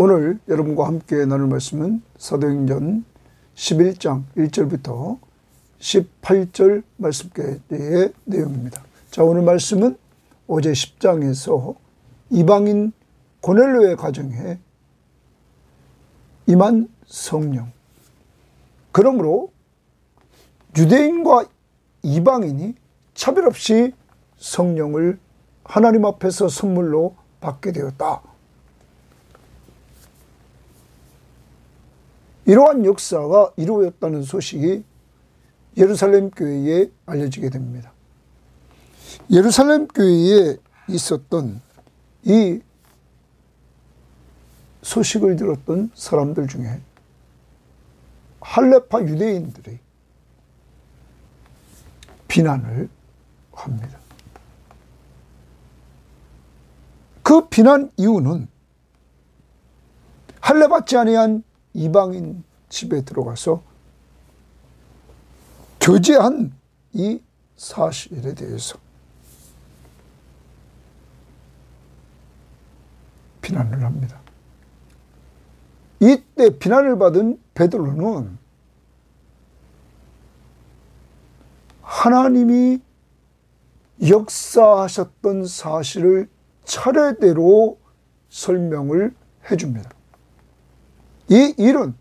오늘 여러분과 함께 나눌 말씀은 사도행전 11장 1절부터 18절 말씀까지의 내용입니다. 자, 오늘 말씀은 어제 10장에서 이방인 고넬료의 가정에 임한 성령, 그러므로 유대인과 이방인이 차별 없이 성령을 하나님 앞에서 선물로 받게 되었다. 이러한 역사가 이루어졌다는 소식이 예루살렘 교회에 알려지게 됩니다. 예루살렘 교회에 있었던 이 소식을 들었던 사람들 중에 할레파 유대인들이 비난을 합니다. 그 비난 이유는 할례받지 아니한 이방인 집에 들어가서 교제한 이 사실에 대해서 비난을 합니다. 이때 비난을 받은 베드로는 하나님이 역사하셨던 사실을 차례대로 설명을 해줍니다. 이 일은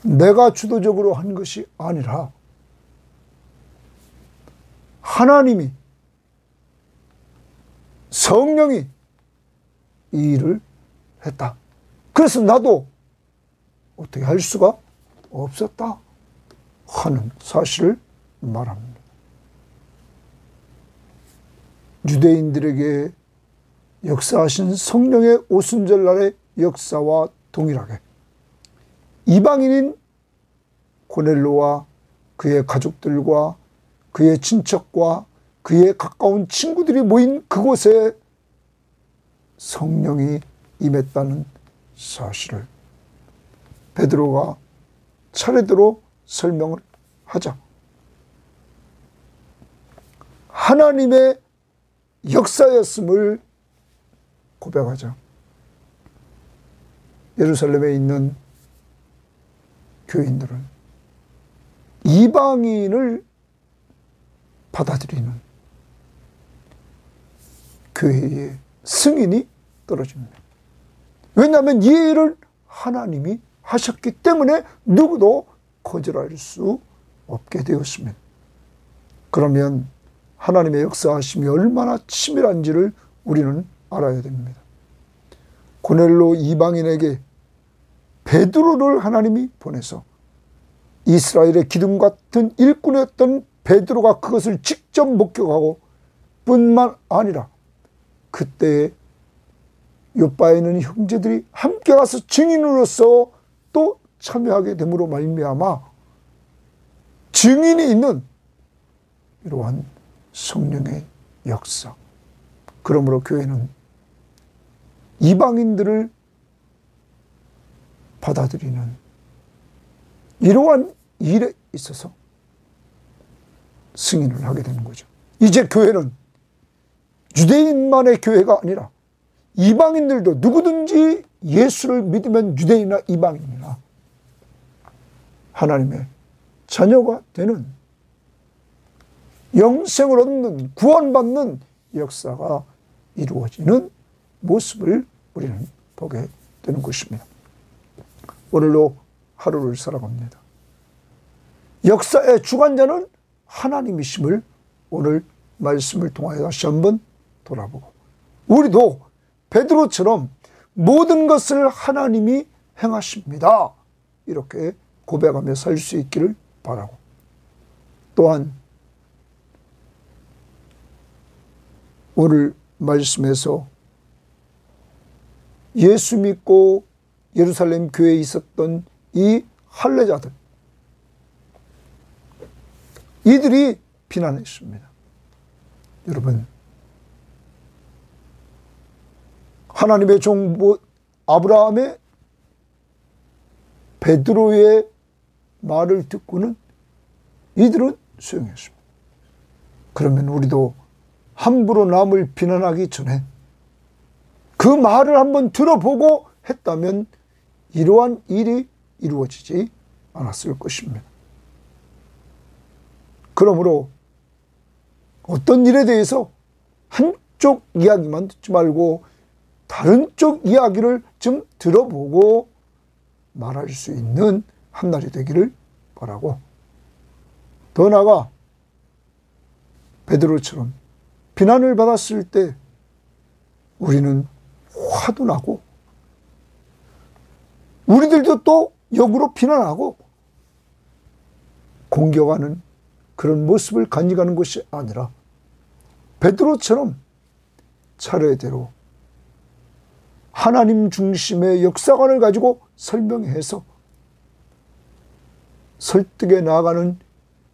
내가 주도적으로 한 것이 아니라 하나님이, 성령이 이 일을 했다. 그래서 나도 어떻게 할 수가 없었다 하는 사실을 말합니다. 유대인들에게 역사하신 성령의 오순절날의 역사와 동일하게 이방인인 고넬료와 그의 가족들과 그의 친척과 그의 가까운 친구들이 모인 그곳에 성령이 임했다는 사실을 베드로가 차례대로 설명을 하자. 하나님의 역사였음을 고백하자. 예루살렘에 있는 교인들은 이방인을 받아들이는 교회의 승인이 떨어집니다. 왜냐하면 이 일을 하나님이 하셨기 때문에 누구도 거절할 수 없게 되었습니다. 그러면 하나님의 역사하심이 얼마나 치밀한지를 우리는 알아야 됩니다. 고넬료 이방인에게 베드로를 하나님이 보내서 이스라엘의 기둥 같은 일꾼이었던 베드로가 그것을 직접 목격하고 뿐만 아니라 그때 요바에 있는 형제들이 함께 가서 증인으로서 또 참여하게 됨으로 말미암아 증인이 있는 이러한 성령의 역사. 그러므로 교회는 이방인들을 받아들이는 이러한 일에 있어서 승인을 하게 되는 거죠. 이제 교회는 유대인만의 교회가 아니라 이방인들도 누구든지 예수를 믿으면 유대인이나 이방인이나 하나님의 자녀가 되는, 영생을 얻는, 구원받는 역사가 이루어지는 모습을 우리는 보게 되는 것입니다. 오늘로 하루를 살아갑니다. 역사의 주관자는 하나님이심을 오늘 말씀을 통하여 다시 한번 돌아보고, 우리도 베드로처럼 모든 것을 하나님이 행하십니다, 이렇게 고백하며 살 수 있기를 바라고, 또한 오늘 말씀에서 예수 믿고 예루살렘 교회에 있었던 이 할례자들, 이들이 비난했습니다. 여러분, 하나님의 종 아브라함의 베드로의 말을 듣고는 이들은 수용했습니다. 그러면 우리도 함부로 남을 비난하기 전에 그 말을 한번 들어보고 했다면 이러한 일이 이루어지지 않았을 것입니다. 그러므로 어떤 일에 대해서 한쪽 이야기만 듣지 말고 다른 쪽 이야기를 좀 들어보고 말할 수 있는 한 날이 되기를 바라고, 더 나아가 베드로처럼 비난을 받았을 때 우리는 화도 나고 우리들도 또 역으로 비난하고 공격하는 그런 모습을 간직하는 것이 아니라 베드로처럼 차례대로 하나님 중심의 역사관을 가지고 설명해서 설득해 나아가는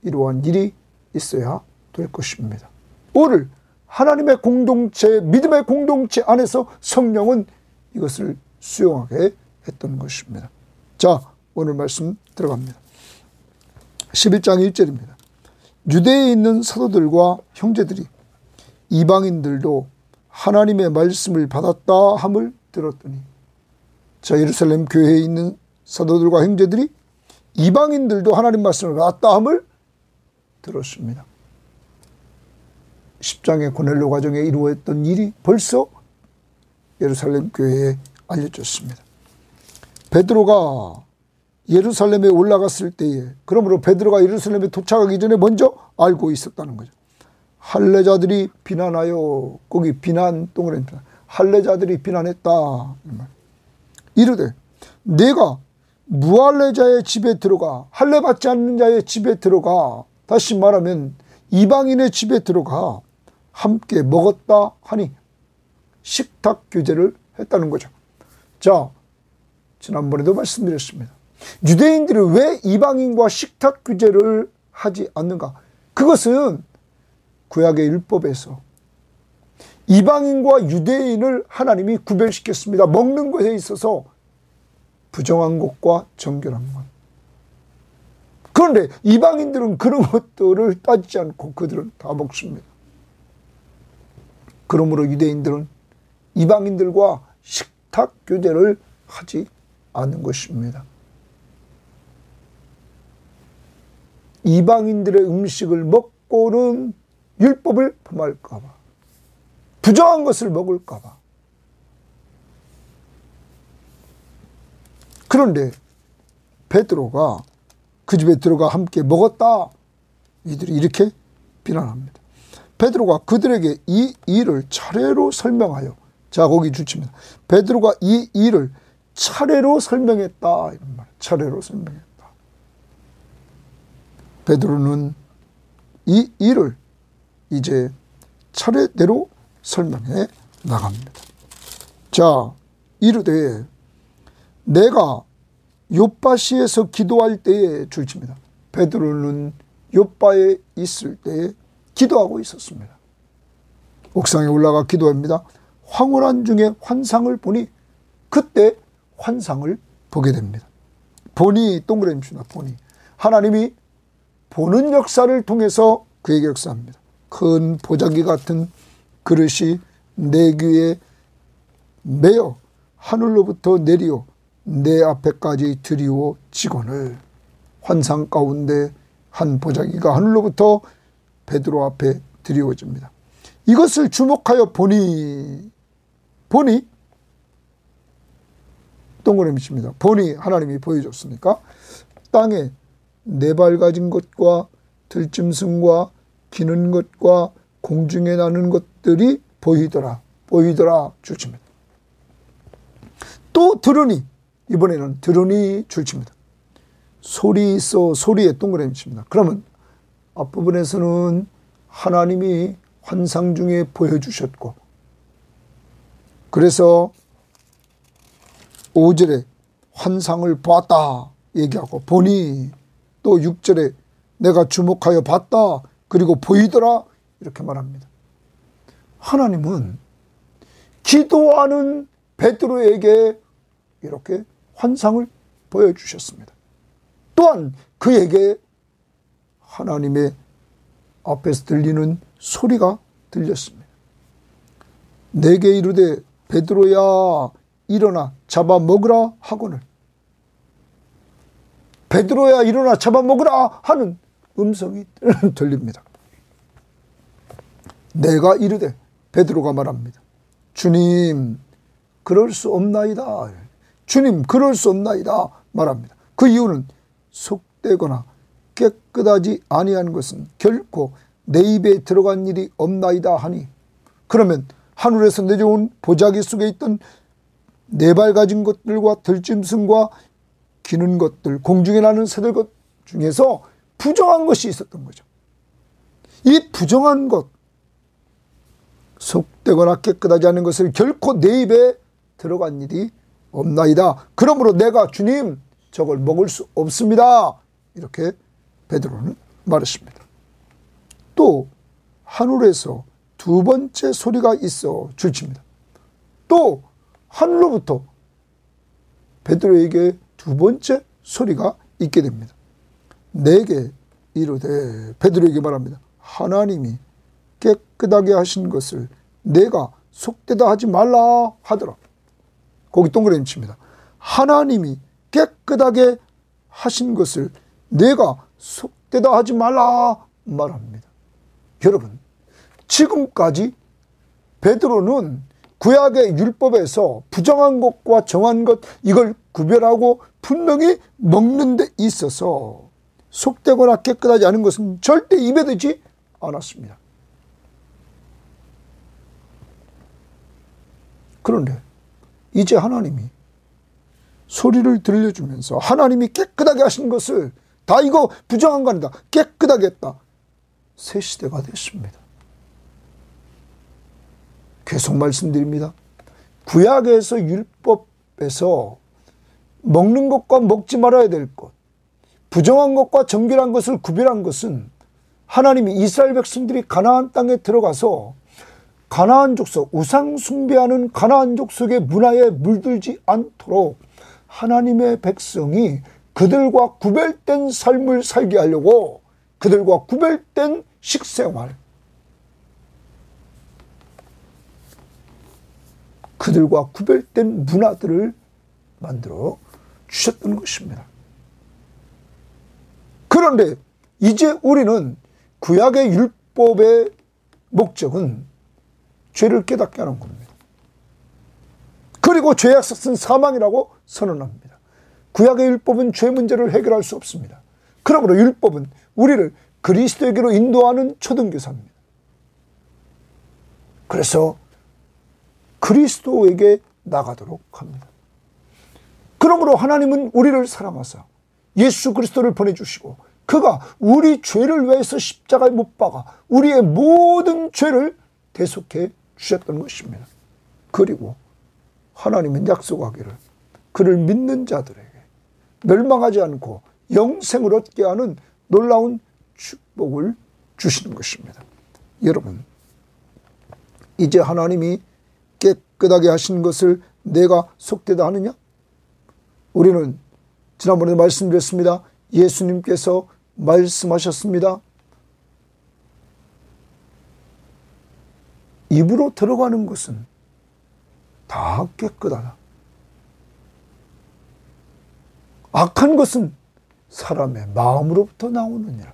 이러한 일이 있어야 될 것입니다. 오늘 하나님의 공동체, 믿음의 공동체 안에서 성령은 이것을 수용하게 했던 것입니다. 자, 오늘 말씀 들어갑니다. 11장 1절입니다. 유대에 있는 사도들과 형제들이 이방인들도 하나님의 말씀을 받았다 함을 들었더니, 자, 예루살렘 교회에 있는 사도들과 형제들이 이방인들도 하나님 말씀을 받았다 함을 들었습니다. 10장의 고넬료 과정에 이루어졌던 일이 벌써 예루살렘 교회에 알려졌습니다. 베드로가 예루살렘에 올라갔을 때에, 그러므로 베드로가 예루살렘에 도착하기 전에 먼저 알고 있었다는 거죠. 할례자들이 비난하여, 거기 비난 동그라미, 할례자들이 비난했다. 이르되 내가 무할례자의 집에 들어가, 할례받지 않는 자의 집에 들어가, 다시 말하면 이방인의 집에 들어가 함께 먹었다 하니 식탁 규제를 했다는 거죠. 자, 지난번에도 말씀드렸습니다. 유대인들이 왜 이방인과 식탁 규제를 하지 않는가? 그것은 구약의 율법에서 이방인과 유대인을 하나님이 구별시켰습니다. 먹는 것에 있어서 부정한 것과 정결한 것. 그런데 이방인들은 그런 것들을 따지지 않고 그들은 다 먹습니다. 그러므로 유대인들은 이방인들과 식탁 교제를 하지 않는 것입니다. 이방인들의 음식을 먹고는 율법을 범할까 봐, 부정한 것을 먹을까 봐. 그런데 베드로가 그 집에 들어가 함께 먹었다, 이들이 이렇게 비난합니다. 베드로가 그들에게 이 일을 차례로 설명하여, 자, 거기 주칩니다. 베드로가 이 일을 차례로 설명했다, 이런 말. 차례로 설명했다. 베드로는 이 일을 이제 차례대로 설명해 나갑니다. 자, 이르되 내가 요빠시에서 기도할 때에, 줄칩니다. 베드로는 요빠에 있을 때에 기도하고 있었습니다. 옥상에 올라가 기도합니다. 황홀한 중에 환상을 보니, 그때 환상을 보게 됩니다. 보니, 동그라미 칩니다. 보니. 하나님이 보는 역사를 통해서 그에게 역사합니다. 큰 보자기 같은 그릇이 내 귀에 매어 하늘로부터 내리어 내 앞에까지 드리워지거늘, 환상 가운데 한 보자기가 하늘로부터 베드로 앞에 드리워집니다. 이것을 주목하여 보니 동그라미 칩니다. 보니, 하나님이 보여줬으니까 땅에 네 발 가진 것과 들짐승과 기는 것과 공중에 나는 것들이 보이더라 줄칩니다. 또 들으니, 이번에는 들으니 줄칩니다. 소리 있어, 소리에 동그라미 칩니다. 그러면 앞부분에서는 하나님이 환상 중에 보여주셨고, 그래서 5절에 환상을 보았다 얘기하고, 보니, 또 6절에 내가 주목하여 봤다, 그리고 보이더라, 이렇게 말합니다. 하나님은 기도하는 베드로에게 이렇게 환상을 보여주셨습니다. 또한 그에게 하나님의 앞에서 들리는 소리가 들렸습니다. 내게 이르되 베드로야 일어나 잡아먹으라 하거늘. 베드로야 일어나 잡아먹으라 하는 음성이 들립니다. 내가 이르되, 베드로가 말합니다. 주님 그럴 수 없나이다. 주님 그럴 수 없나이다 말합니다. 그 이유는 속되거나 깨끗하지 아니한 것은 결코 내 입에 들어간 일이 없나이다 하니, 그러면 하늘에서 내려온 보자기 속에 있던 네 발 가진 것들과 들짐승과 기는 것들, 공중에 나는 새들 것 중에서 부정한 것이 있었던 거죠. 이 부정한 것, 속되거나 깨끗하지 않은 것을 결코 내 입에 들어간 일이 없나이다. 그러므로 내가 주님 저걸 먹을 수 없습니다. 이렇게 베드로는 말했습니다. 또 하늘에서 두 번째 소리가 있어 줄칩니다. 또 하늘로부터 베드로에게 두 번째 소리가 있게 됩니다. 내게 이르되, 베드로에게 말합니다. 하나님이 깨끗하게 하신 것을 내가 속되다 하지 말라 하더라. 거기 동그라미 칩니다. 하나님이 깨끗하게 하신 것을 내가 속되다 하지 말라 말합니다. 여러분, 지금까지 베드로는 구약의 율법에서 부정한 것과 정한 것, 이걸 구별하고 분명히 먹는 데 있어서 속되거나 깨끗하지 않은 것은 절대 입에 들지 않았습니다. 그런데 이제 하나님이 소리를 들려주면서 하나님이 깨끗하게 하신 것을 다 이거 부정한 거 아니다, 깨끗하게 했다. 새 시대가 됐습니다. 계속 말씀드립니다. 구약에서 율법에서 먹는 것과 먹지 말아야 될 것, 부정한 것과 정결한 것을 구별한 것은 하나님이 이스라엘 백성들이 가나안 땅에 들어가서 가나안 족속, 우상 숭배하는 가나안 족속의 문화에 물들지 않도록 하나님의 백성이 그들과 구별된 삶을 살게 하려고 그들과 구별된 식생활, 그들과 구별된 문화들을 만들어 주셨던 것입니다. 그런데 이제 우리는 구약의 율법의 목적은 죄를 깨닫게 하는 겁니다. 그리고 죄의 삭은 사망이라고 선언합니다. 구약의 율법은 죄 문제를 해결할 수 없습니다. 그러므로 율법은 우리를 그리스도에게로 인도하는 초등교사입니다. 그래서 그리스도에게 나가도록 합니다. 그러므로 하나님은 우리를 사랑하사 예수 그리스도를 보내주시고 그가 우리 죄를 위해서 십자가에 못 박아 우리의 모든 죄를 대속해 주셨던 것입니다. 그리고 하나님은 약속하기를 그를 믿는 자들에게 멸망하지 않고 영생을 얻게 하는 놀라운 축복을 주시는 것입니다. 여러분, 이제 하나님이 깨끗하게 하신 것을 내가 속되다 하느냐? 우리는 지난번에 말씀드렸습니다. 예수님께서 말씀하셨습니다. 입으로 들어가는 것은 다 깨끗하다. 악한 것은 사람의 마음으로부터 나오느니라.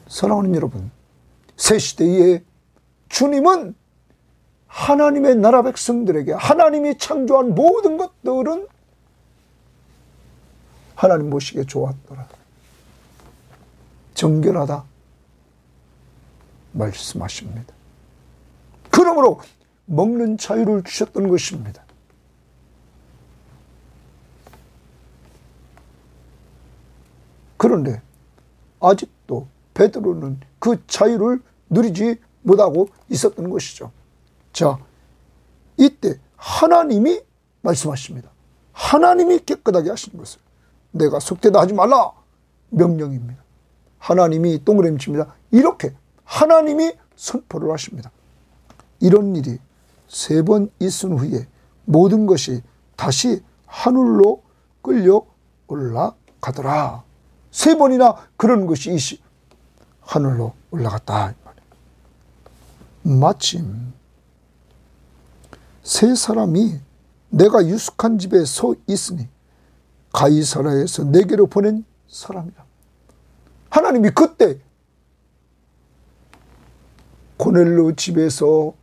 사랑하는 여러분, 새 시대에 주님은 하나님의 나라 백성들에게 하나님이 창조한 모든 것들은 하나님 보시기에 좋았더라, 정결하다 말씀하십니다. 그러므로 먹는 자유를 주셨던 것입니다. 그런데 아직도 베드로는 그 자유를 누리지 못하고 있었던 것이죠. 자, 이때 하나님이 말씀하십니다. 하나님이 깨끗하게 하신 것을 내가 속되다 하지 말라 명령입니다. 하나님이 동그라미 칩니다. 이렇게 하나님이 선포를 하십니다. 이런 일이 3번 있은 후에 모든 것이 다시 하늘로 끌려 올라가더라. 3번이나 그런 것이 하늘로 올라갔다. 마침 세 사람이 내가 유숙한 집에 서 있으니 가이사라에서 내게로 보낸 사람이라. 하나님이 그때 고넬로 집에서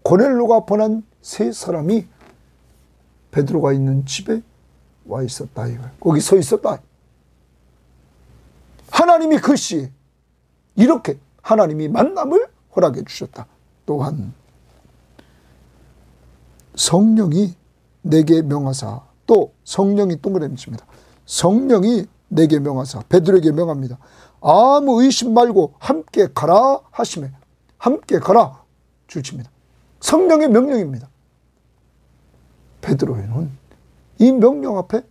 고넬로가 보낸 세 사람이 베드로가 있는 집에 와 있었다. 거기 서 있었다. 하나님이 그 시에 이렇게 하나님이 만남을 허락해 주셨다. 또한 성령이 내게 명하사, 또 성령이 동그라미칩니다. 성령이 내게 명하사 베드로에게 명합니다. 아무 의심 말고 함께 가라 하시매 함께 가라 주십니다. 성령의 명령입니다. 베드로는 이 명령 앞에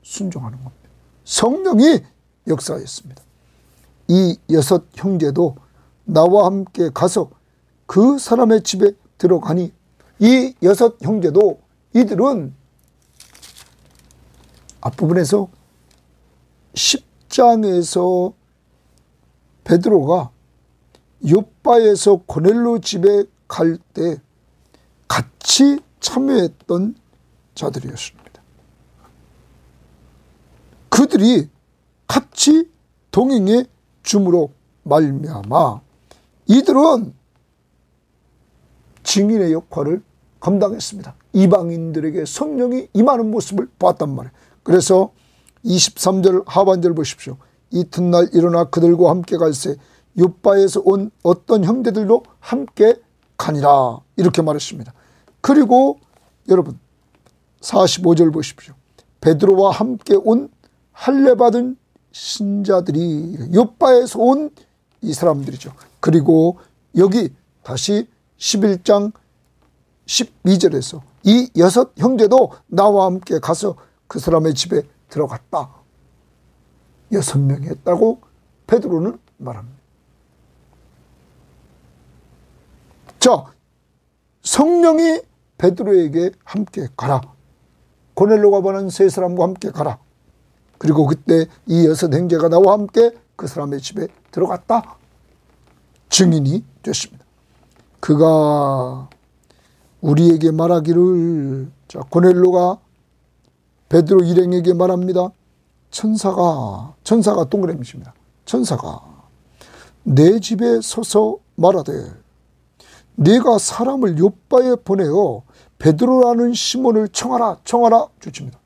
순종하는 겁니다. 성령이 역사했습니다. 이 6 형제도 나와 함께 가서 그 사람의 집에 들어가니, 이 6 형제도 이들은 앞부분에서 10장에서 베드로가 요빠에서 고넬로 집에 갈 때 같이 참여했던 자들이었습니다. 그들이 같이 동행해 줌으로 말미암아 이들은 증인의 역할을 감당했습니다. 이방인들에게 성령이 임하는 모습을 봤단 말이에요. 그래서 23절 하반절 보십시오. 이튿날 일어나 그들과 함께 갈새 요빠에서 온 어떤 형제들도 함께 가니라, 이렇게 말했습니다. 그리고 여러분 45절 보십시오. 베드로와 함께 온 할례받은 신자들이 요빠에서 온 이 사람들이죠. 그리고 여기 다시 11장 12절에서 이 6 형제도 나와 함께 가서 그 사람의 집에 들어갔다. 6명이 했다고 베드로는 말합니다. 자, 성령이 베드로에게 함께 가라. 고넬로가 보낸 세 사람과 함께 가라. 그리고 그때 이 6 형제가 나와 함께 그 사람의 집에 들어갔다. 증인이 됐습니다. 그가 우리에게 말하기를, 자, 고넬로가 베드로 일행에게 말합니다. 천사가 동그라미입니다. 천사가 내 집에 서서 말하되 네가 사람을 요빠에 보내어 베드로라는 시몬을 청하라 주십니다.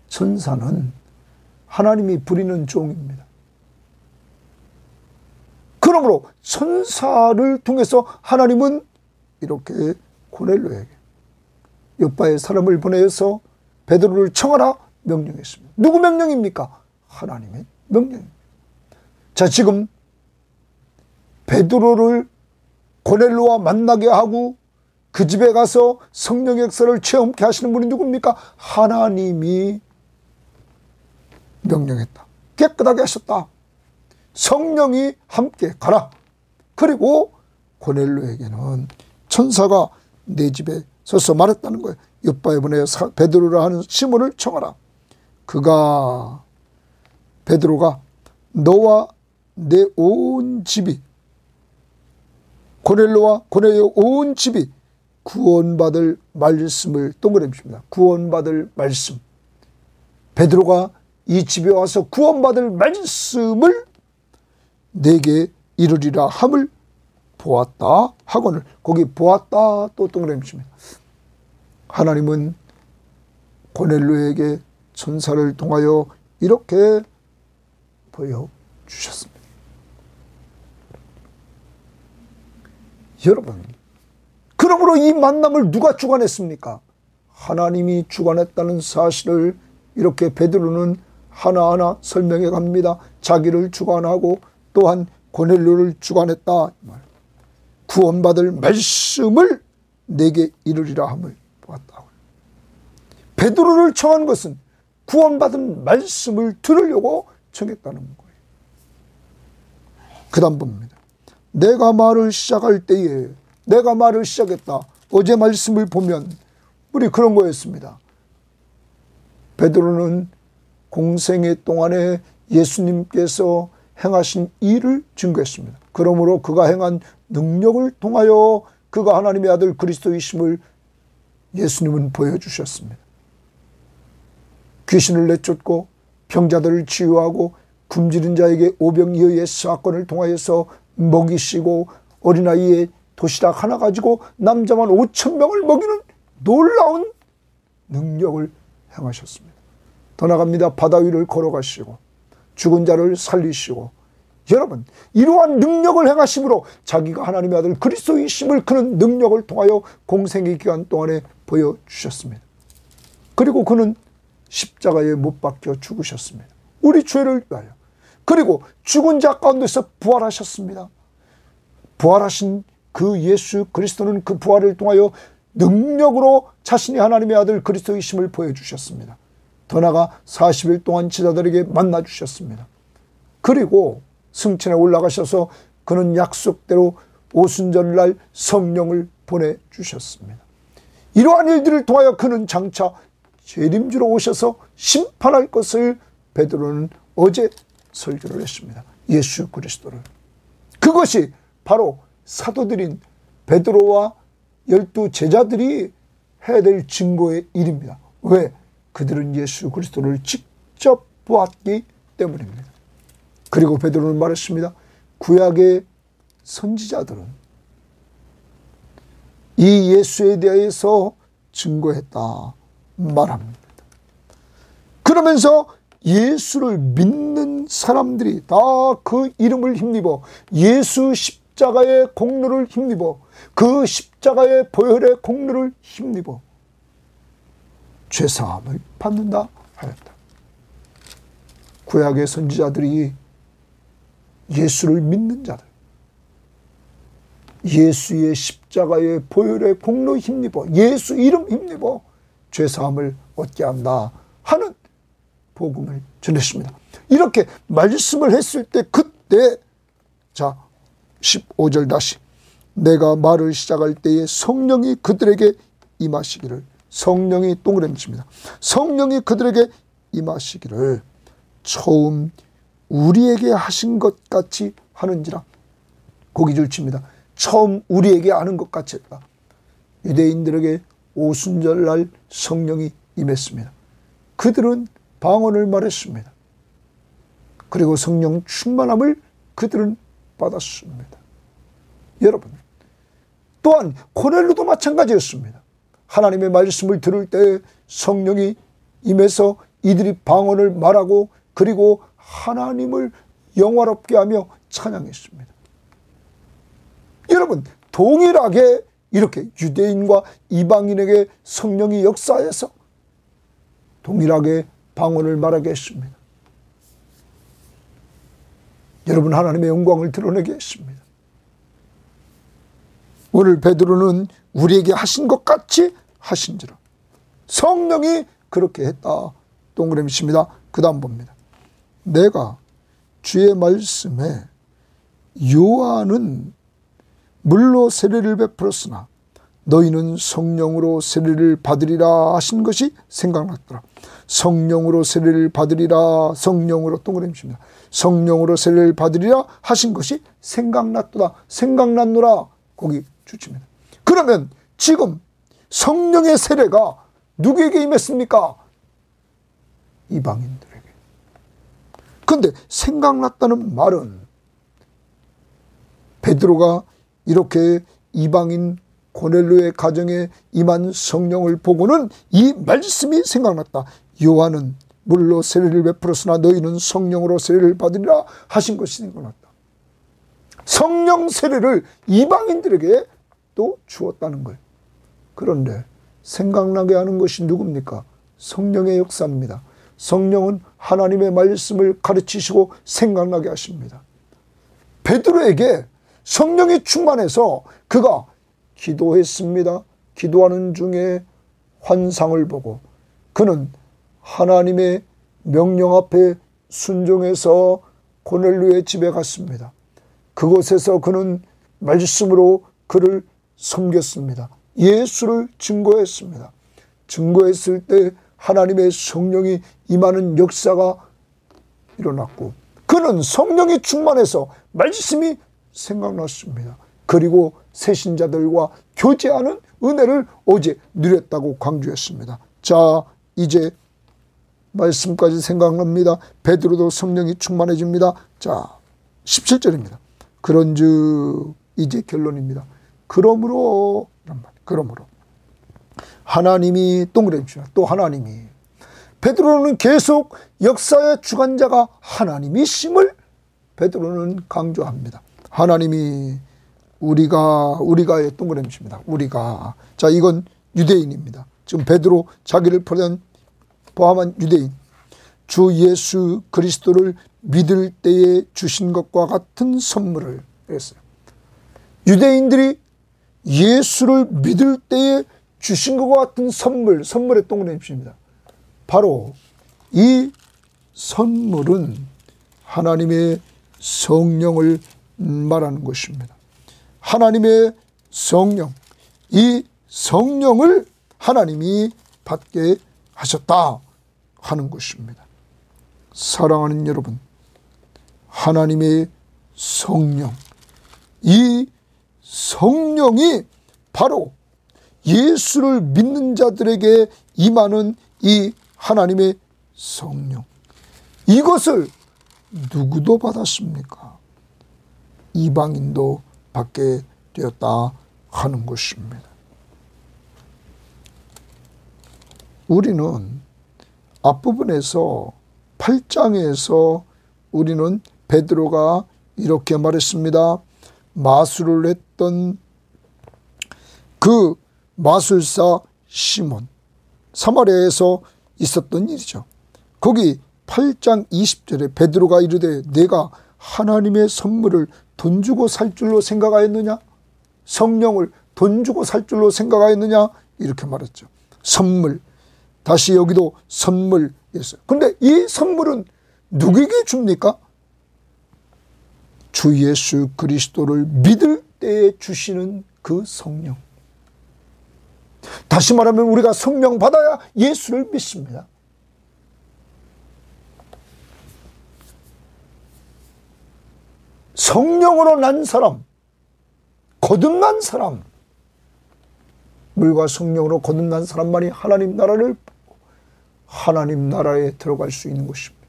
천사는 하나님이 부리는 종입니다. 그러므로 천사를 통해서 하나님은 이렇게 고넬로에게 요빠에 사람을 보내서 베드로를 청하라 명령했습니다. 누구 명령입니까? 하나님의 명령입니다. 자, 지금 베드로를 고넬로와 만나게 하고 그 집에 가서 성령의 역사를 체험케 하시는 분이 누굽니까? 하나님이 명령했다. 깨끗하게 하셨다. 성령이 함께 가라. 그리고 고넬로에게는 천사가 내 집에 서서 말했다는 거예요. 요빠에 보내어 베드로라 하는 시몬을 청하라. 베드로가 너와 내 온 집이, 고넬로와 고넬로의 온 집이 구원받을 말씀을 동그라미입니다. 구원받을 말씀. 베드로가 이 집에 와서 구원받을 말씀을 내게 이루리라 함을 보았다 하거늘, 거기 보았다 또 동그라미입니다. 하나님은 고넬로에게 천사를 통하여 이렇게 보여주셨습니다. 여러분, 그러므로 이 만남을 누가 주관했습니까? 하나님이 주관했다는 사실을 이렇게 베드로는 하나하나 설명해 갑니다. 자기를 주관하고 또한 고넬로를 주관했다. 구원받을 말씀을 내게 이루리라 함을 보았다. 베드로를 청한 것은 구원받은 말씀을 들으려고 청했다는 거예요. 그 다음 봅니다. 내가 말을 시작할 때에, 내가 말을 시작했다. 어제 말씀을 보면 우리 그런 거였습니다. 베드로는 공생애 동안에 예수님께서 행하신 일을 증거했습니다. 그러므로 그가 행한 능력을 통하여 그가 하나님의 아들 그리스도이심을 예수님은 보여주셨습니다. 귀신을 내쫓고 병자들을 치유하고 굶주린 자에게 오병이어의 사건을 통하여서 먹이시고 어린아이의 도시락 하나 가지고 남자만 5,000명을 먹이는 놀라운 능력을 행하셨습니다. 더 나갑니다. 바다 위를 걸어가시고 죽은 자를 살리시고, 여러분, 이러한 능력을 행하심으로 자기가 하나님의 아들 그리스도이심을 그는 능력을 통하여 공생의 기간 동안에 보여주셨습니다. 그리고 그는 십자가에 못 박혀 죽으셨습니다. 우리 죄를 위하여. 그리고 죽은 자 가운데서 부활하셨습니다. 부활하신 그 예수 그리스도는 그 부활을 통하여 능력으로 자신이 하나님의 아들 그리스도이심을 보여주셨습니다. 더 나아가 40일 동안 제자들에게 만나주셨습니다. 그리고 승천에 올라가셔서 그는 약속대로 오순절날 성령을 보내주셨습니다. 이러한 일들을 통하여 그는 장차 재림주로 오셔서 심판할 것을 베드로는 어제 설교를 했습니다. 예수 그리스도를. 그것이 바로 사도들인 베드로와 12 제자들이 해야 될 증거의 일입니다. 왜? 그들은 예수 그리스도를 직접 보았기 때문입니다. 그리고 베드로는 말했습니다. 구약의 선지자들은 이 예수에 대해서 증거했다 말합니다. 그러면서 예수를 믿는 사람들이 다 그 이름을 힘입어 예수 십자가의 공로를 힘입어 그 십자가의 보혈의 공로를 힘입어 죄사함을 받는다 하였다. 구약의 선지자들이 예수를 믿는 자들, 예수의 십자가의 보혈의 공로 힘입어 예수 이름 힘입어 죄사함을 얻게 한다 하는 복음을 전했습니다. 이렇게 말씀을 했을 때 그때 자 15절 다시 내가 말을 시작할 때에 성령이 그들에게 임하시기를, 성령이 동그라미칩니다. 성령이 그들에게 임하시기를 처음 우리에게 하신 것 같이 하는지라. 고기줄 칩니다. 처음 우리에게 하는 것 같이 했다. 유대인들에게 오순절날 성령이 임했습니다. 그들은 방언을 말했습니다. 그리고 성령 충만함을 그들은 받았습니다. 여러분, 또한 고넬료도 마찬가지였습니다. 하나님의 말씀을 들을 때 성령이 임해서 이들이 방언을 말하고 그리고 하나님을 영화롭게 하며 찬양했습니다. 여러분, 동일하게 이렇게 유대인과 이방인에게 성령이 역사해서 동일하게 방언을 말하게 했습니다. 여러분, 하나님의 영광을 드러내게 했습니다. 오늘 베드로는 우리에게 하신 것 같이 하신지라. 성령이 그렇게 했다. 동그라미 칩니다. 그 다음 봅니다. 내가 주의 말씀에 요한은 물로 세례를 베풀었으나 너희는 성령으로 세례를 받으리라 하신 것이 생각났더라. 성령으로 세례를 받으리라, 성령으로 동그라미 칩니다. 성령으로 세례를 받으리라 하신 것이 생각났도다. 생각났노라. 거기 주칩니다. 그러면 지금 성령의 세례가 누구에게 임했습니까? 이방인들에게. 그런데 생각났다는 말은 베드로가 이렇게 이방인 고넬료의 가정에 임한 성령을 보고는 이 말씀이 생각났다. 요한은 물로 세례를 베풀었으나 너희는 성령으로 세례를 받으리라 하신 것이 생각났다. 성령 세례를 이방인들에게 또 주었다는 거예요. 그런데 생각나게 하는 것이 누굽니까? 성령의 역사입니다. 성령은 하나님의 말씀을 가르치시고 생각나게 하십니다. 베드로에게 성령이 충만해서 그가 기도했습니다. 기도하는 중에 환상을 보고 그는 하나님의 명령 앞에 순종해서 고넬료의 집에 갔습니다. 그곳에서 그는 말씀으로 그를 섬겼습니다. 예수를 증거했습니다. 증거했을 때 하나님의 성령이 임하는 역사가 일어났고 그는 성령이 충만해서 말씀이 생각났습니다. 그리고 새신자들과 교제하는 은혜를 어제 누렸다고 강조했습니다. 자, 이제 말씀까지 생각납니다. 베드로도 성령이 충만해집니다. 자, 17절입니다. 그런즉 이제 결론입니다. 그러므로 하나님이 동그라미입니다. 또 하나님이, 베드로는 계속 역사의 주관자가 하나님이심을 베드로는 강조합니다. 하나님이, 우리가의 동그라미입니다. 우리가. 자, 이건 유대인입니다. 지금 베드로 자기를 포함한 유대인, 주 예수 그리스도를 믿을 때에 주신 것과 같은 선물을 했어요. 유대인들이 예수를 믿을 때에 주신 것과 같은 선물의 동그라미입니다. 바로 이 선물은 하나님의 성령을 말하는 것입니다. 하나님의 성령, 이 성령을 하나님이 받게 하셨다 하는 것입니다. 사랑하는 여러분, 하나님의 성령, 이 성령이 바로 예수를 믿는 자들에게 임하는 이 하나님의 성령, 이것을 누구도 받았습니까? 이방인도 받게 되었다 하는 것입니다. 우리는 앞부분에서 8장에서 우리는 베드로가 이렇게 말했습니다. 마술을 했던 그 마술사 시몬, 사마리아에서 있었던 일이죠. 거기 8장 20절에 베드로가 이르되 내가 하나님의 선물을 돈 주고 살 줄로 생각하였느냐? 성령을 돈 주고 살 줄로 생각하였느냐? 이렇게 말했죠. 선물, 다시 여기도 선물이었어요. 그런데 이 선물은 누구에게 줍니까? 주 예수 그리스도를 믿을 때에 주시는 그 성령. 다시 말하면 우리가 성령 받아야 예수를 믿습니다. 성령으로 난 사람, 거듭난 사람, 물과 성령으로 거듭난 사람만이 하나님 나라를 보고 하나님 나라에 들어갈 수 있는 것입니다.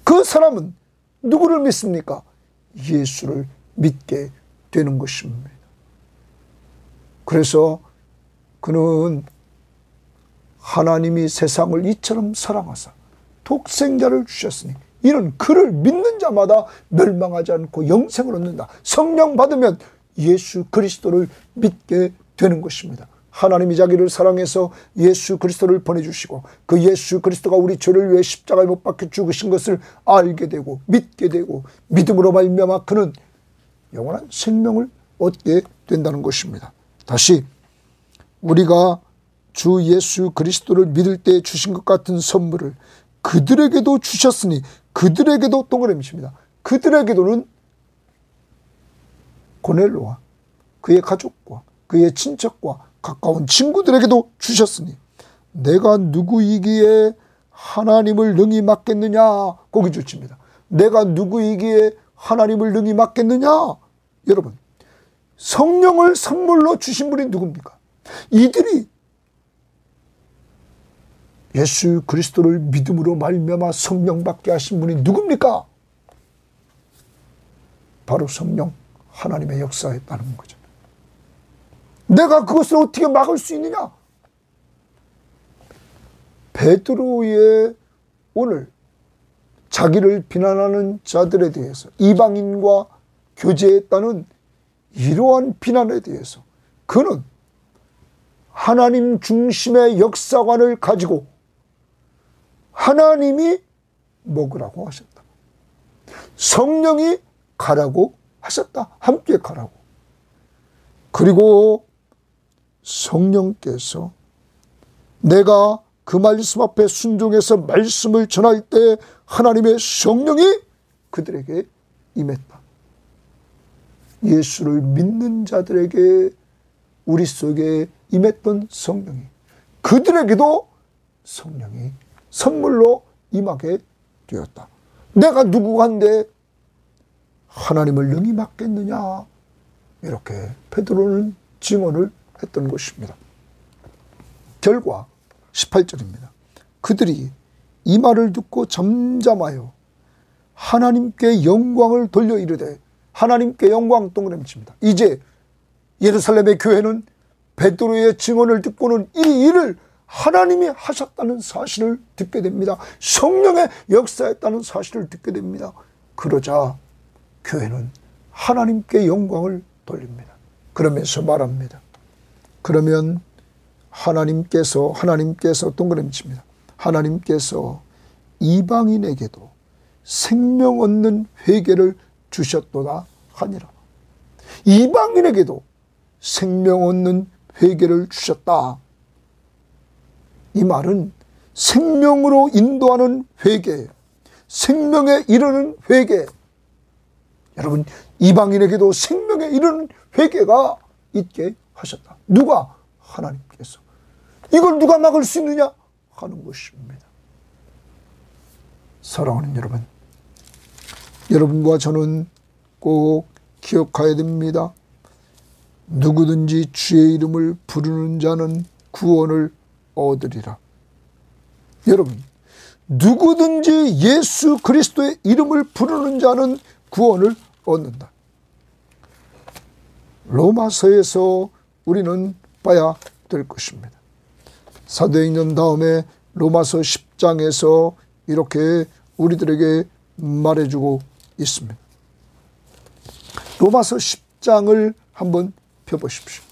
그 사람은 누구를 믿습니까? 예수를 믿게 되는 것입니다. 그래서 그는 하나님이 세상을 이처럼 사랑하사 독생자를 주셨으니 이는 그를 믿는 자마다 멸망하지 않고 영생을 얻는다. 성령 받으면 예수 그리스도를 믿게 되는 것입니다. 하나님이 자기를 사랑해서 예수 그리스도를 보내주시고 그 예수 그리스도가 우리 죄를 위해 십자가에 못 박혀 죽으신 것을 알게 되고 믿게 되고 믿음으로 말미암아 그는 영원한 생명을 얻게 된다는 것입니다. 다시 우리가 주 예수 그리스도를 믿을 때 주신 것 같은 선물을 그들에게도 주셨으니, 그들에게도 동그라미입니다. 그들에게도는 고넬로와 그의 가족과 그의 친척과 가까운 친구들에게도 주셨으니 내가 누구이기에 하나님을 능히 맡겠느냐. 거기 주십니다. 내가 누구이기에 하나님을 능히 맡겠느냐. 여러분, 성령을 선물로 주신 분이 누굽니까? 이들이 예수 그리스도를 믿음으로 말미암아 성령 받게 하신 분이 누굽니까? 바로 성령 하나님의 역사였다는 거죠. 내가 그것을 어떻게 막을 수 있느냐? 베드로의 오늘 자기를 비난하는 자들에 대해서, 이방인과 교제했다는 이러한 비난에 대해서 그는 하나님 중심의 역사관을 가지고 하나님이 먹으라고 하셨다. 성령이 가라고 하셨다. 함께 가라고. 그리고 성령께서 내가 그 말씀 앞에 순종해서 말씀을 전할 때 하나님의 성령이 그들에게 임했다. 예수를 믿는 자들에게 우리 속에 임했던 성령이 그들에게도 성령이 선물로 임하게 되었다. 내가 누구간데 하나님을 능히 맡겠느냐. 이렇게 베드로는 증언을 했던 것입니다. 결과 18절입니다. 그들이 이 말을 듣고 잠잠하여 하나님께 영광을 돌려 이르되, 하나님께 영광 동그라미칩니다. 이제 예루살렘의 교회는 베드로의 증언을 듣고는 이 일을 하나님이 하셨다는 사실을 듣게 됩니다. 성령의 역사했다는 사실을 듣게 됩니다. 그러자 교회는 하나님께 영광을 돌립니다. 그러면서 말합니다. 그러면 하나님께서 동그라미칩니다. 하나님께서 이방인에게도 생명 얻는 회개를 주셨도다 하니라. 이방인에게도 생명 얻는 회개를 주셨다. 이 말은 생명으로 인도하는 회개, 생명에 이르는 회개. 여러분, 이방인에게도 생명에 이르는 회개가 있게 하셨다. 누가? 하나님께서. 이걸 누가 막을 수 있느냐 하는 것입니다. 사랑하는 여러분, 여러분과 저는 꼭 기억해야 됩니다. 누구든지 주의 이름을 부르는 자는 구원을 얻으리라. 여러분, 누구든지 예수 그리스도의 이름을 부르는 자는 구원을 얻는다. 로마서에서 우리는 봐야 될 것입니다. 사도행전 다음에 로마서 10장에서 이렇게 우리들에게 말해주고 있습니다. 로마서 10장을 한번 펴보십시오.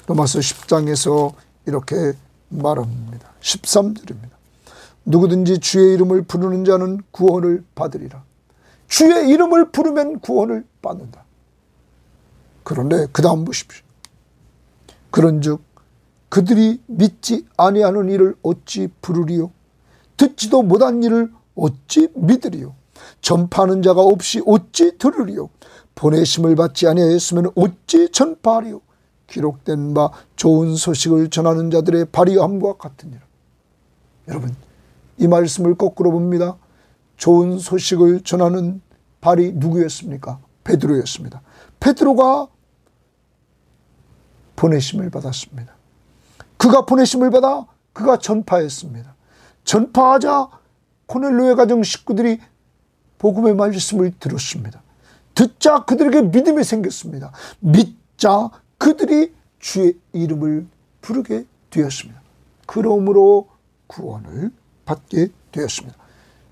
로마서 10장에서 이렇게 말합니다. 13절입니다. 누구든지 주의 이름을 부르는 자는 구원을 받으리라. 주의 이름을 부르면 구원을 받는다. 그런데 그 다음 보십시오. 그런즉 그들이 믿지 아니하는 이를 어찌 부르리요? 듣지도 못한 일을 어찌 믿으리요? 전파하는 자가 없이 어찌 들으리요? 보내심을 받지 아니하였으면 어찌 전파하리요? 기록된 바 좋은 소식을 전하는 자들의 발의함과 같으니라. 여러분, 이 말씀을 거꾸로 봅니다. 좋은 소식을 전하는 발이 누구였습니까? 베드로였습니다. 베드로가 보내심을 받았습니다. 그가 보내심을 받아 그가 전파했습니다. 전파하자 고넬료의 가정 식구들이 복음의 말씀을 들었습니다. 듣자 그들에게 믿음이 생겼습니다. 믿자 그들이 주의 이름을 부르게 되었습니다. 그러므로 구원을 받게 되었습니다.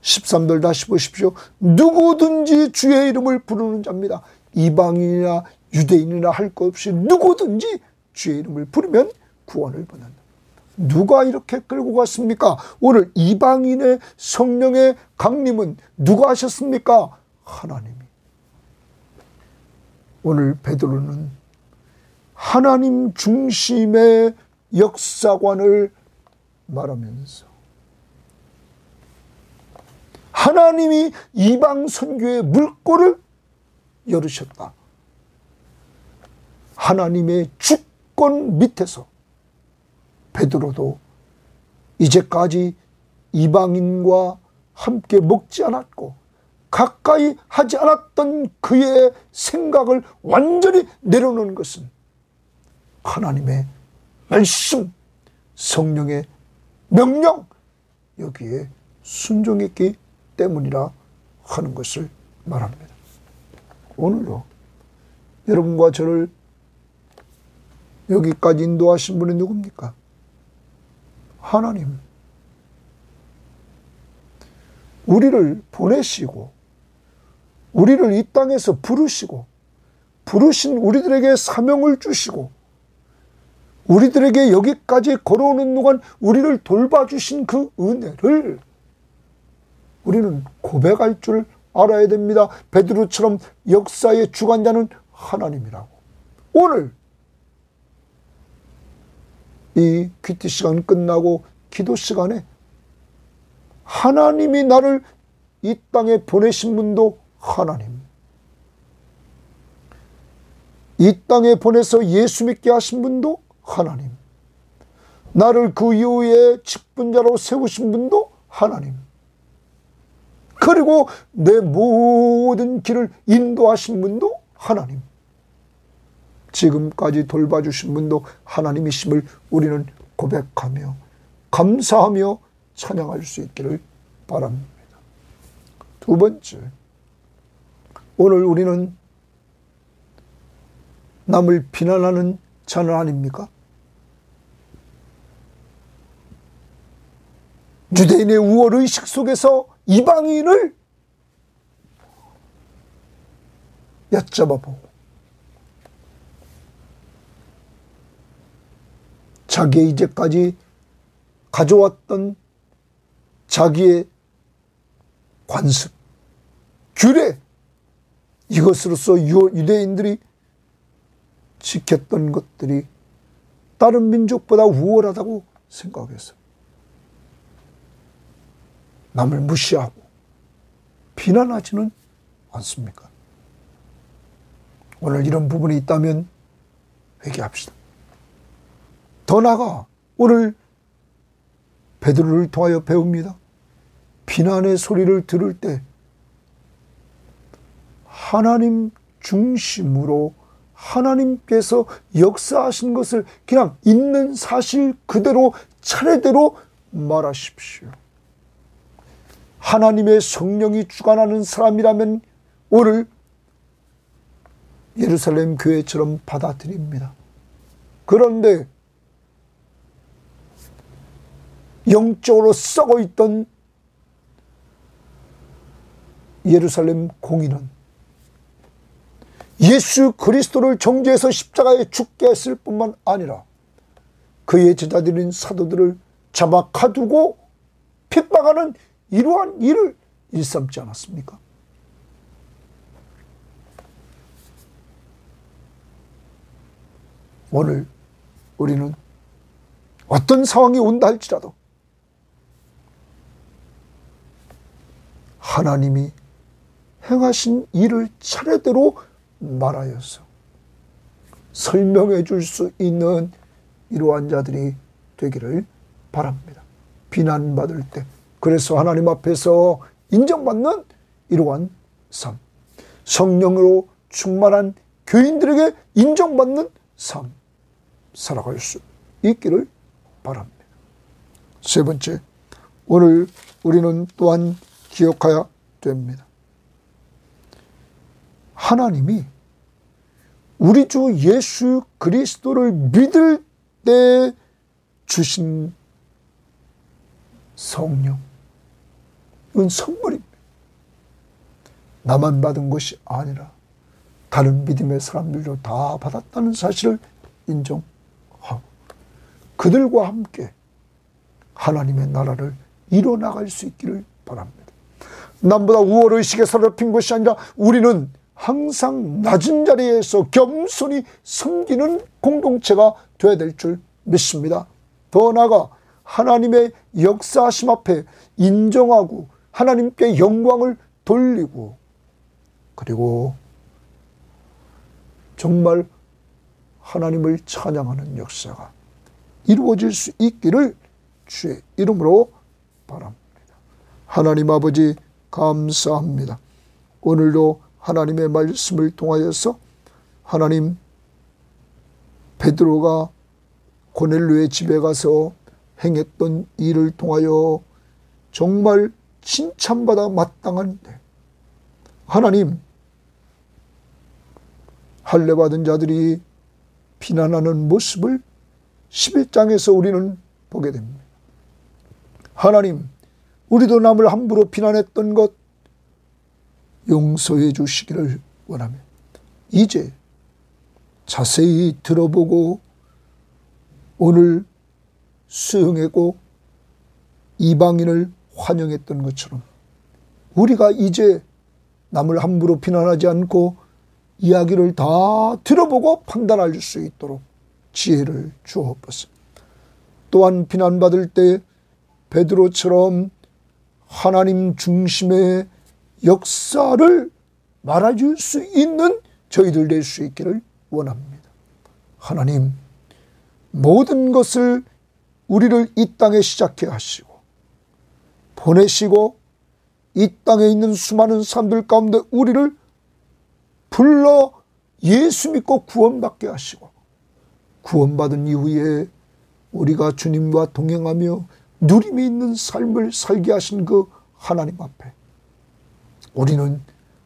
13절 다시 보십시오. 누구든지 주의 이름을 부르는 자입니다. 이방인이나 유대인이나 할 것 없이 누구든지 주의 이름을 부르면 구원을 받는다. 누가 이렇게 끌고 갔습니까? 오늘 이방인의 성령의 강림은 누가 하셨습니까? 하나님이. 오늘 베드로는 하나님 중심의 역사관을 말하면서 하나님이 이방 선교의 물꼬를 열으셨다. 하나님의 주권 밑에서 베드로도 이제까지 이방인과 함께 먹지 않았고 가까이 하지 않았던 그의 생각을 완전히 내려놓는 것은 하나님의 말씀, 성령의 명령, 여기에 순종했기 때문이라 하는 것을 말합니다. 오늘도 여러분과 저를 여기까지 인도하신 분이 누굽니까? 하나님. 우리를 보내시고 우리를 이 땅에서 부르신 우리들에게 사명을 주시고 우리들에게 여기까지 걸어오는 동안 우리를 돌봐주신 그 은혜를 우리는 고백할 줄 알아야 됩니다. 베드로처럼 역사의 주관자는 하나님이라고. 오늘 이 큐티 시간 끝나고 기도 시간에 하나님이 나를 이 땅에 보내신 분도 하나님, 이 땅에 보내서 예수 믿게 하신 분도 하나님, 나를 그 이후에 직분자로 세우신 분도 하나님, 그리고 내 모든 길을 인도하신 분도 하나님. 지금까지 돌봐주신 분도 하나님이심을 우리는 고백하며 감사하며 찬양할 수 있기를 바랍니다. 두 번째, 오늘 우리는 남을 비난하는 자는 아닙니까? 유대인의 우월의식 속에서 이방인을 얕잡아보고 자기의 이제까지 가져왔던 자기의 관습, 규례, 이것으로서 유대인들이 지켰던 것들이 다른 민족보다 우월하다고 생각했어요. 남을 무시하고 비난하지는 않습니까? 오늘 이런 부분이 있다면 회개합시다. 더 나아가 오늘 베드로를 통하여 배웁니다. 비난의 소리를 들을 때 하나님 중심으로 하나님께서 역사하신 것을 그냥 있는 사실 그대로 차례대로 말하십시오. 하나님의 성령이 주관하는 사람이라면 오늘 예루살렘 교회처럼 받아들입니다. 그런데 영적으로 썩어 있던 예루살렘 공의는 예수 그리스도를 정죄해서 십자가에 죽게 했을 뿐만 아니라 그의 제자들인 사도들을 잡아 가두고 핍박하는 이러한 일을 일삼지 않았습니까? 오늘 우리는 어떤 상황이 온다 할지라도 하나님이 행하신 일을 차례대로 말하여서 설명해 줄 수 있는 이러한 자들이 되기를 바랍니다. 비난받을 때 그래서 하나님 앞에서 인정받는 이러한 삶, 성령으로 충만한 교인들에게 인정받는 삶 살아갈 수 있기를 바랍니다. 세 번째, 오늘 우리는 또한 기억해야 됩니다. 하나님이 우리 주 예수 그리스도를 믿을 때 주신 성령, 이건 선물입니다. 나만 받은 것이 아니라 다른 믿음의 사람들도 다 받았다는 사실을 인정하고 그들과 함께 하나님의 나라를 이뤄나갈 수 있기를 바랍니다. 남보다 우월의식에 사로잡힌 것이 아니라 우리는 항상 낮은 자리에서 겸손히 섬기는 공동체가 되어야 될 줄 믿습니다. 더 나아가 하나님의 역사하심 앞에 인정하고 하나님께 영광을 돌리고 그리고 정말 하나님을 찬양하는 역사가 이루어질 수 있기를 주의 이름으로 바랍니다. 하나님 아버지 감사합니다. 오늘도 하나님의 말씀을 통하여서 하나님 베드로가 고넬료의 집에 가서 행했던 일을 통하여 정말 칭찬받아 마땅한데 하나님 할례받은 자들이 비난하는 모습을 11장에서 우리는 보게 됩니다. 하나님 우리도 남을 함부로 비난했던 것 용서해 주시기를 원하며 이제 자세히 들어보고 오늘 수용하고 이방인을 환영했던 것처럼 우리가 이제 남을 함부로 비난하지 않고 이야기를 다 들어보고 판단할 수 있도록 지혜를 주옵소서. 또한 비난받을 때 베드로처럼 하나님 중심의 역사를 말해줄 수 있는 저희들 될 수 있기를 원합니다. 하나님 모든 것을 우리를 이 땅에 시작해 하시고 보내시고 이 땅에 있는 수많은 사람들 가운데 우리를 불러 예수 믿고 구원받게 하시고, 구원받은 이후에 우리가 주님과 동행하며 누림이 있는 삶을 살게 하신 그 하나님 앞에 우리는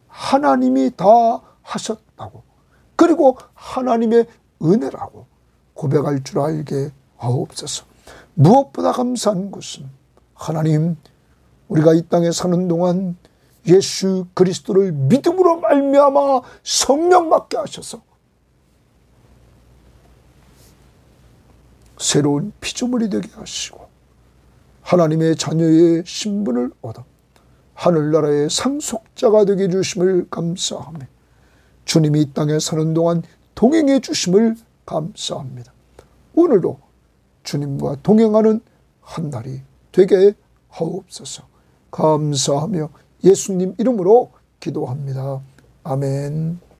하나님이 다 하셨다고, 그리고 하나님의 은혜라고 고백할 줄 알게 하옵소서. 무엇보다 감사한 것은 하나님, 우리가 이 땅에 사는 동안 예수 그리스도를 믿음으로 말미암아 성령 받게 하셔서 새로운 피조물이 되게 하시고 하나님의 자녀의 신분을 얻어 하늘나라의 상속자가 되게 해주심을 감사하며 주님이 이 땅에 사는 동안 동행해 주심을 감사합니다. 오늘도 주님과 동행하는 한 날이 되게 하옵소서. 감사하며 예수님 이름으로 기도합니다. 아멘.